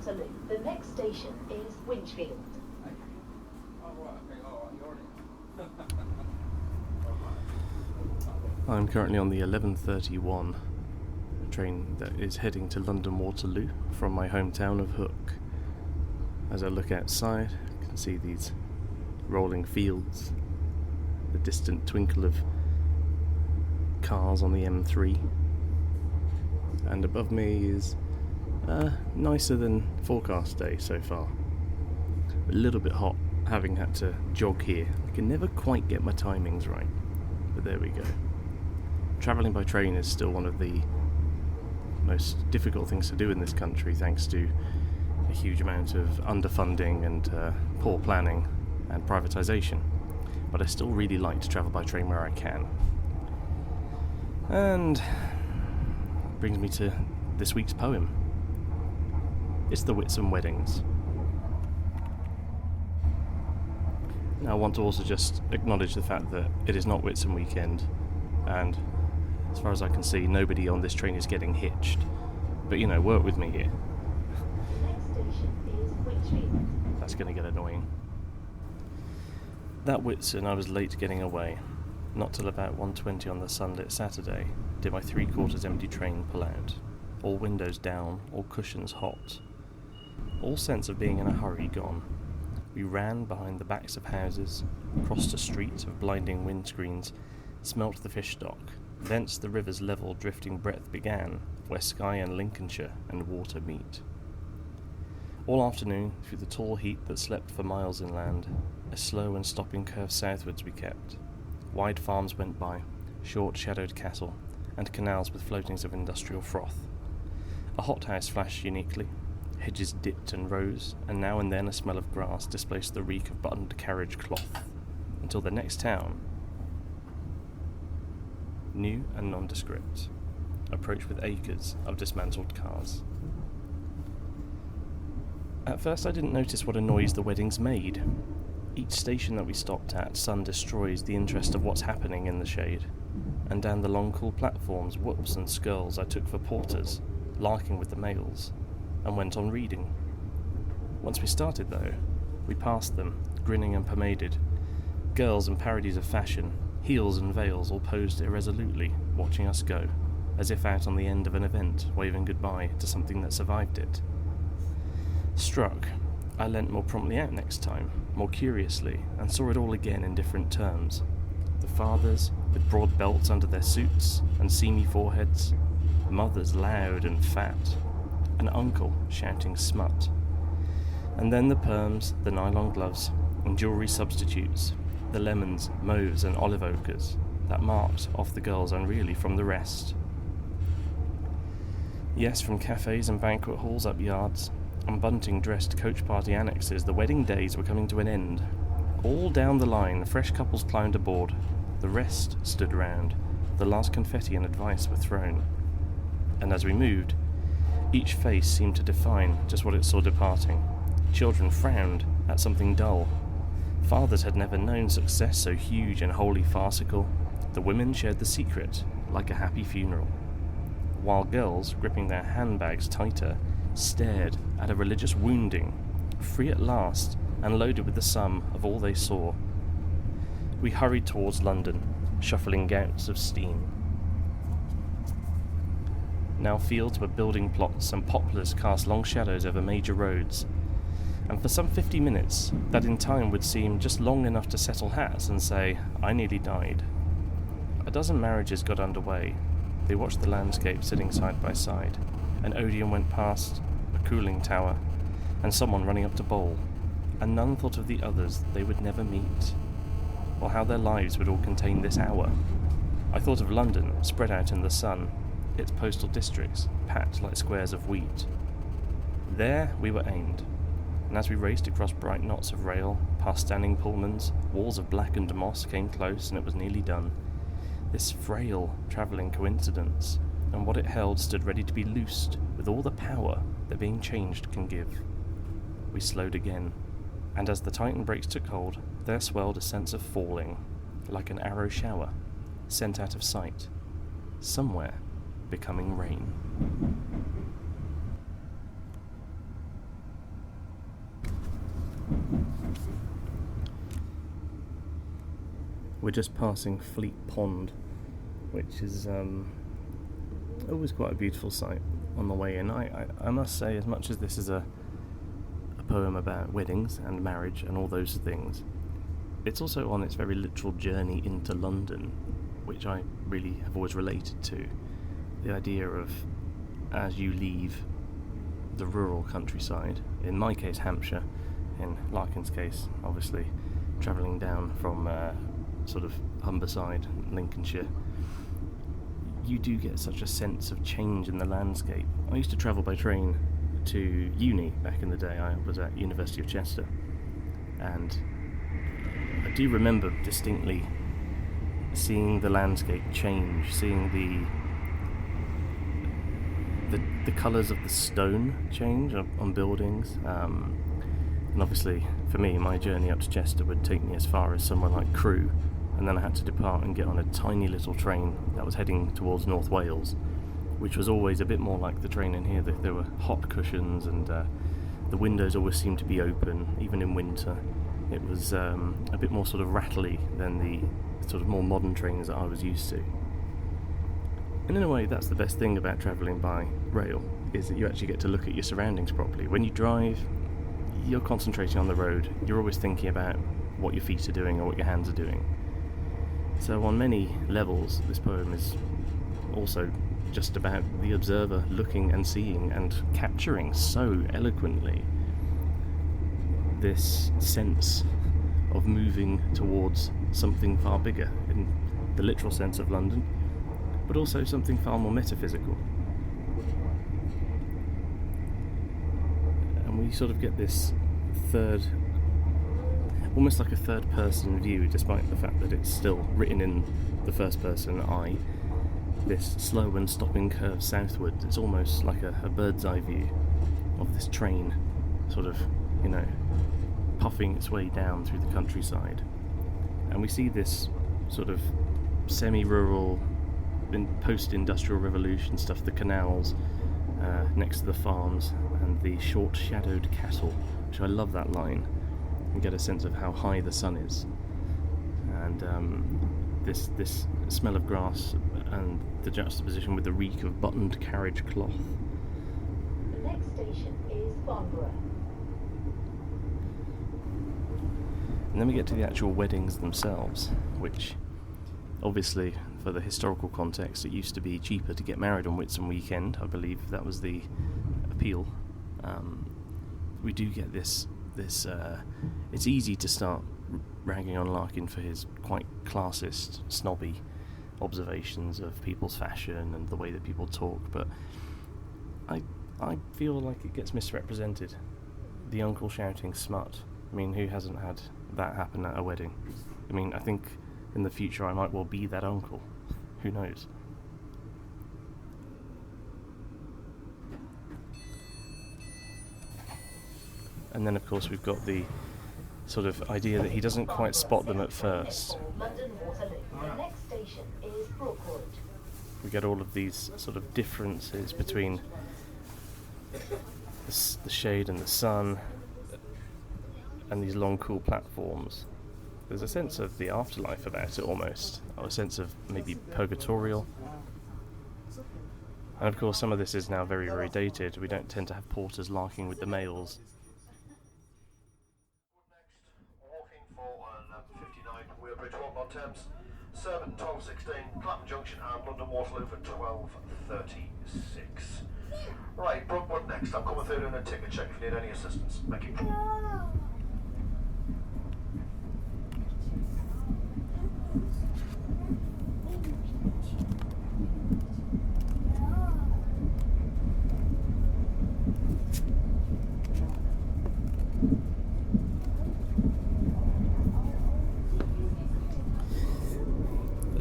Waterloo. The next station is Winchfield. I'm currently on the 11:31 train that is heading to London Waterloo from my hometown of Hook. As I look outside, I can see these rolling fields, the distant twinkle of cars on the M3, and above me is nicer than forecast day so far. A little bit hot, having had to jog here. I can never quite get my timings right, but there we go. Travelling by train is still one of the most difficult things to do in this country, thanks to a huge amount of underfunding and poor planning and privatisation. But I still really like to travel by train where I can. And brings me to this week's poem. It's the Whitsun Weddings. Now, I want to also just acknowledge the fact that it is not Whitsun weekend, and as far as I can see, nobody on this train is getting hitched. But, you know, work with me here. The next station is Winchfield. That's going to get annoying. That Whitsun, I was late getting away. Not till about 1:20 on the sunlit Saturday did my 3/4 empty train pull out. All windows down, all cushions hot. All sense of being in a hurry gone. We ran behind the backs of houses, crossed a street of blinding windscreens, smelt the fish stock. Thence the river's level drifting breadth began, where Skye and Lincolnshire and water meet. All afternoon, through the tall heat that slept for miles inland, a slow and stopping curve southwards we kept. Wide farms went by, short-shadowed cattle, and canals with floatings of industrial froth. A hothouse flashed uniquely. Hedges dipped and rose, and now and then a smell of grass displaced the reek of buttoned carriage cloth, until the next town, new and nondescript, approached with acres of dismantled cars. At first I didn't notice what a noise the weddings made. Each station that we stopped at, sun destroys the interest of what's happening in the shade, and down the long cool platforms, whoops and skulls I took for porters, larking with the males, and went on reading. Once we started, though, we passed them, grinning and pomaded, girls in parodies of fashion, heels and veils all posed irresolutely, watching us go, as if out on the end of an event, waving goodbye to something that survived it. Struck, I leant more promptly out next time, more curiously, and saw it all again in different terms. The fathers, with broad belts under their suits and seamy foreheads, mothers loud and fat, an uncle shouting smut, and then the perms, the nylon gloves, and jewellery substitutes, the lemons, mauves and olive ochres that marked off the girls unreally from the rest. Yes, from cafes and banquet halls up yards, and bunting-dressed coach party annexes, the wedding days were coming to an end. All down the line, fresh couples climbed aboard, the rest stood round, the last confetti and advice were thrown, and as we moved, each face seemed to define just what it saw departing. Children frowned at something dull. Fathers had never known success so huge and wholly farcical. The women shared the secret, like a happy funeral. While girls, gripping their handbags tighter, stared at a religious wounding, free at last and loaded with the sum of all they saw. We hurried towards London, shuffling gouts of steam. Now fields were building plots and poplars cast long shadows over major roads, and for some 50 minutes, that in time would seem just long enough to settle hats and say, I nearly died. A dozen marriages got underway. They watched the landscape sitting side by side. An Odeon went past, a cooling tower, and someone running up to bowl, and none thought of the others they would never meet, or how their lives would all contain this hour. I thought of London, spread out in the sun, its postal districts packed like squares of wheat. There we were aimed, and as we raced across bright knots of rail, past standing Pullmans, walls of blackened moss came close and it was nearly done. This frail travelling coincidence, and what it held stood ready to be loosed with all the power that being changed can give. We slowed again, and as the Titan brakes took hold, there swelled a sense of falling, like an arrow shower, sent out of sight, somewhere becoming rain. We're just passing Fleet Pond, which is always quite a beautiful sight on the way in. I must say, as much as this is a poem about weddings and marriage and all those things, it's also on its very literal journey into London, which I really have always related to. The idea of, as you leave the rural countryside, in my case Hampshire, in Larkin's case obviously travelling down from sort of Humberside, Lincolnshire, you do get such a sense of change in the landscape. I used to travel by train to uni back in the day. I was at University of Chester, and I do remember distinctly seeing the landscape change, seeing the colours of the stone change on buildings, and obviously for me, my journey up to Chester would take me as far as somewhere like Crewe, and then I had to depart and get on a tiny little train that was heading towards North Wales, which was always a bit more like the train in here. There were hot cushions, and the windows always seemed to be open, even in winter. It was a bit more sort of rattly than the sort of more modern trains that I was used to. And in a way, that's the best thing about travelling by rail, is that you actually get to look at your surroundings properly. When you drive, you're concentrating on the road. You're always thinking about what your feet are doing or what your hands are doing. So on many levels, this poem is also just about the observer looking and seeing and capturing so eloquently this sense of moving towards something far bigger, in the literal sense of London, but also something far more metaphysical. And we sort of get this almost like a third person view, despite the fact that it's still written in the first person I. This slow and stopping curve southwards, it's almost like a bird's eye view of this train sort of, puffing its way down through the countryside. And we see this sort of semi-rural, post-industrial revolution stuff, the canals next to the farms and the short-shadowed cattle, which I love that line. You get a sense of how high the sun is, and this smell of grass and the juxtaposition with the reek of buttoned carriage cloth. The next station is Farnborough. And then we get to the actual weddings themselves, which obviously, for the historical context, it used to be cheaper to get married on Whitsun weekend. I believe that was the appeal. We do get this it's easy to start ragging on Larkin for his quite classist, snobby observations of people's fashion and the way that people talk, but I feel like it gets misrepresented. The uncle shouting smut. I mean, who hasn't had that happen at a wedding? I mean, I think in the future I might well be that uncle. Who knows? And then, of course, we've got the sort of idea that he doesn't quite spot them at first. London Waterloo. The next station is Brookwood. We get all of these sort of differences between the shade and the sun and these long, cool platforms. There's a sense of the afterlife about it almost, or a sense of maybe purgatorial. And of course, some of this is now very, very dated. We don't tend to have porters larking with the mails. Thames, Servant 12:16, Clapham Junction and London Waterloo for 12:36. Right, Brookwood next. I'm coming through doing a ticket check if you need any assistance. Thank you.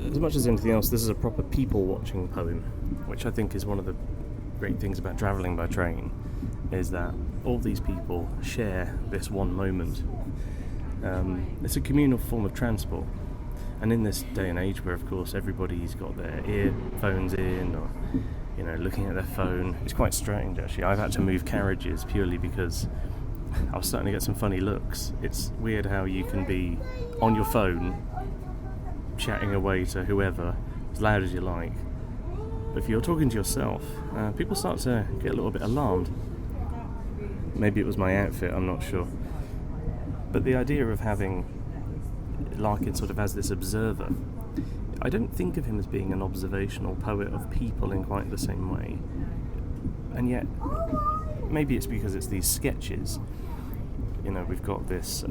As much as anything else, this is a proper people-watching poem, which I think is one of the great things about travelling by train, is that all these people share this one moment. It's a communal form of transport, and in this day and age where, of course, everybody's got their earphones in, or looking at their phone, it's quite strange actually. I've had to move carriages purely because I was starting to get some funny looks. It's weird how you can be on your phone chatting away to whoever as loud as you like, but if you're talking to yourself, people start to get a little bit alarmed. Maybe it was my outfit, I'm not sure, but the idea of having Larkin sort of as this observer, I don't think of him as being an observational poet of people in quite the same way, and yet maybe it's because it's these sketches. We've got this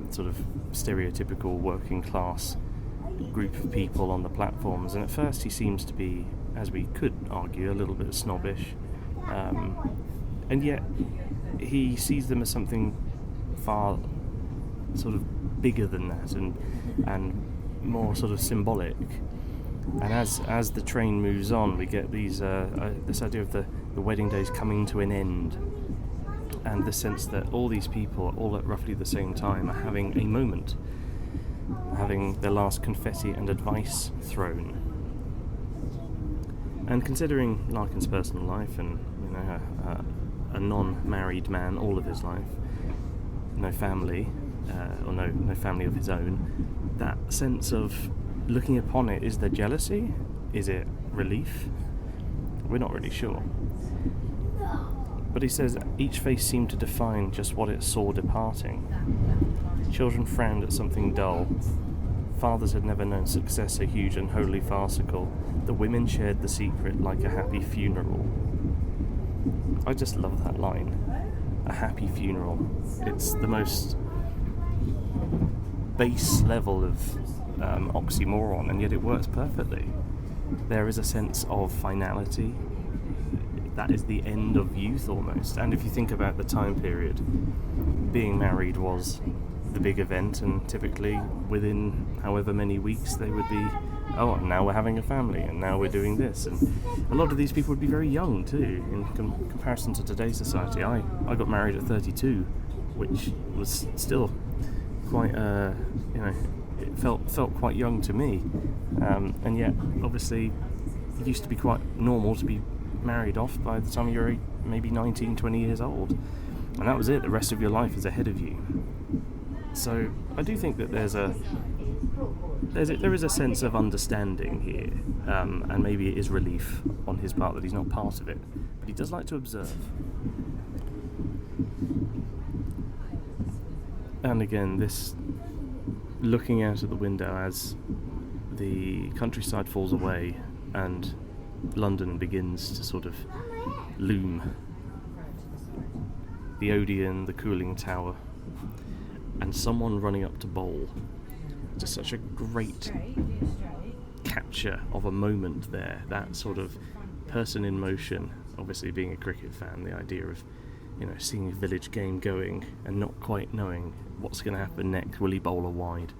sort of stereotypical working class group of people on the platforms, and at first he seems to be, as we could argue, a little bit snobbish, and yet he sees them as something far sort of bigger than that, and more sort of symbolic. And as the train moves on, we get these this idea of the wedding days coming to an end, and the sense that all these people, all at roughly the same time, are having a moment, having their last confetti and advice thrown. And considering Larkin's personal life, and a non-married man all of his life, no family, or no family of his own, that sense of looking upon it, is there jealousy? Is it relief? We're not really sure. But he says each face seemed to define just what it saw departing. Children frowned at something dull. Fathers had never known success so huge and wholly farcical. The women shared the secret like a happy funeral. I just love that line. A happy funeral. It's the most base level of oxymoron, and yet it works perfectly. There is a sense of finality. That is the end of youth almost. And if you think about the time period, being married was the big event, and typically within however many weeks they would be, oh, now we're having a family, and now we're doing this. And a lot of these people would be very young too, in comparison to today's society. I got married at 32, which was still quite, it felt quite young to me. And yet, obviously, it used to be quite normal to be married off by the time you're maybe 19, 20 years old. And that was it. The rest of your life is ahead of you. So I do think that there is a sense of understanding here, and maybe it is relief on his part that he's not part of it, but he does like to observe. And again, this looking out of the window as the countryside falls away and London begins to sort of loom. The Odeon, the cooling tower, and someone running up to bowl. Just such a great capture of a moment there. That sort of person in motion, obviously being a cricket fan, the idea of, seeing a village game going and not quite knowing what's going to happen next. Will he bowl a wide?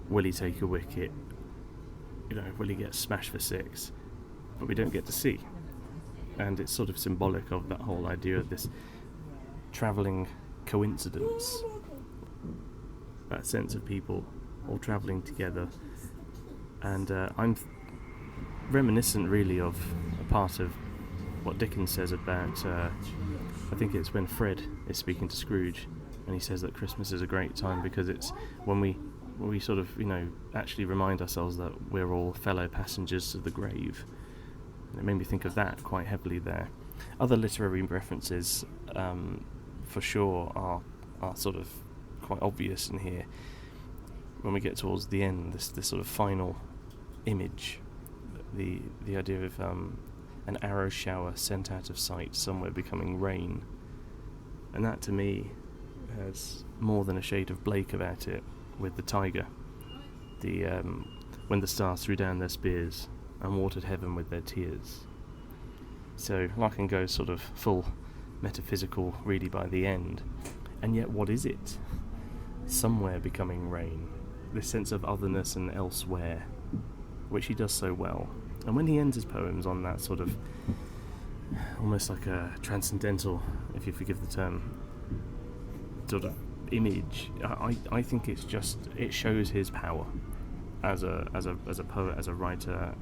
Will he take a wicket? Will he get smashed for six? But we don't get to see. And it's sort of symbolic of that whole idea of this travelling coincidence. That sense of people all travelling together. And I'm reminiscent really of a part of what Dickens says about, I think it's when Fred is speaking to Scrooge, and he says that Christmas is a great time because it's when we sort of, actually remind ourselves that we're all fellow passengers to the grave. It made me think of that quite heavily there. Other literary references, for sure, are sort of quite obvious in here. When we get towards the end, this sort of final image, the idea of an arrow shower sent out of sight, somewhere becoming rain, and that to me has more than a shade of Blake about it with the tiger. The when the stars threw down their spears and watered heaven with their tears. So Larkin goes sort of full metaphysical really by the end, and yet what is it? Somewhere becoming rain. This sense of otherness and elsewhere, which he does so well. And when he ends his poems on that sort of almost like a transcendental, if you forgive the term, sort of image, I think it shows his power as a poet, as a writer.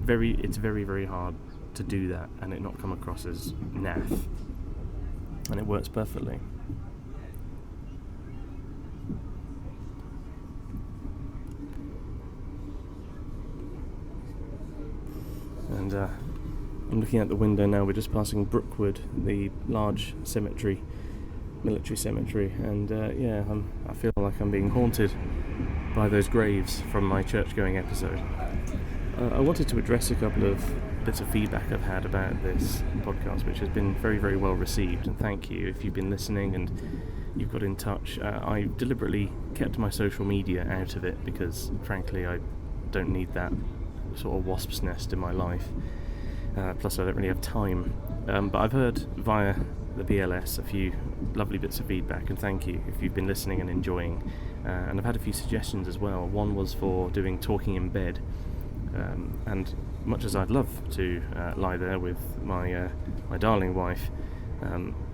It's very, very hard to do that and it not come across as naff. and it works perfectly. And I'm looking out the window now. We're just passing Brookwood, the large cemetery, military cemetery, and I feel like I'm being haunted by those graves from my church-going episode. I wanted to address a couple of bits of feedback I've had about this podcast, which has been very, very well received, and thank you if you've been listening and you've got in touch. I deliberately kept my social media out of it because, frankly, I don't need that sort of wasp's nest in my life. Plus, I don't really have time. But I've heard via the BLS a few lovely bits of feedback, and thank you if you've been listening and enjoying. And I've had a few suggestions as well. One was for doing talking in bed, and much as I'd love to lie there with my darling wife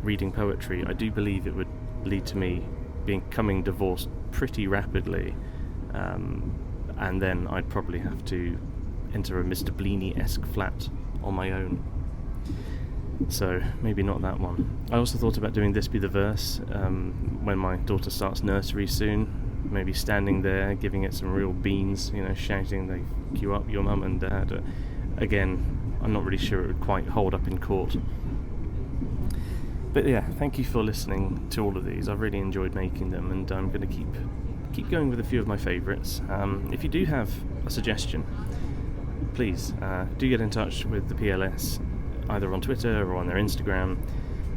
reading poetry, I do believe it would lead to me becoming divorced pretty rapidly, and then I'd probably have to enter a Mr. Bleany-esque flat on my own. So maybe not that one. I also thought about doing This Be the Verse when my daughter starts nursery soon. Maybe standing there, giving it some real beans, shouting, "They queue up your mum and dad." Again, I'm not really sure it would quite hold up in court. But yeah, thank you for listening to all of these. I've really enjoyed making them, and I'm going to keep going with a few of my favourites. If you do have a suggestion, please do get in touch with the PLS, either on Twitter or on their Instagram,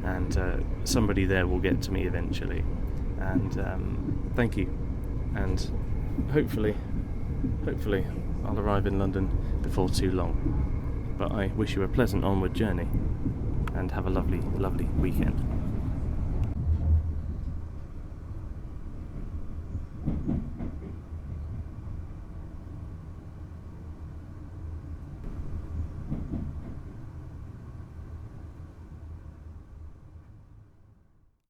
and somebody there will get to me eventually. And thank you, and hopefully I'll arrive in London before too long. But I wish you a pleasant onward journey, and have a lovely, lovely weekend.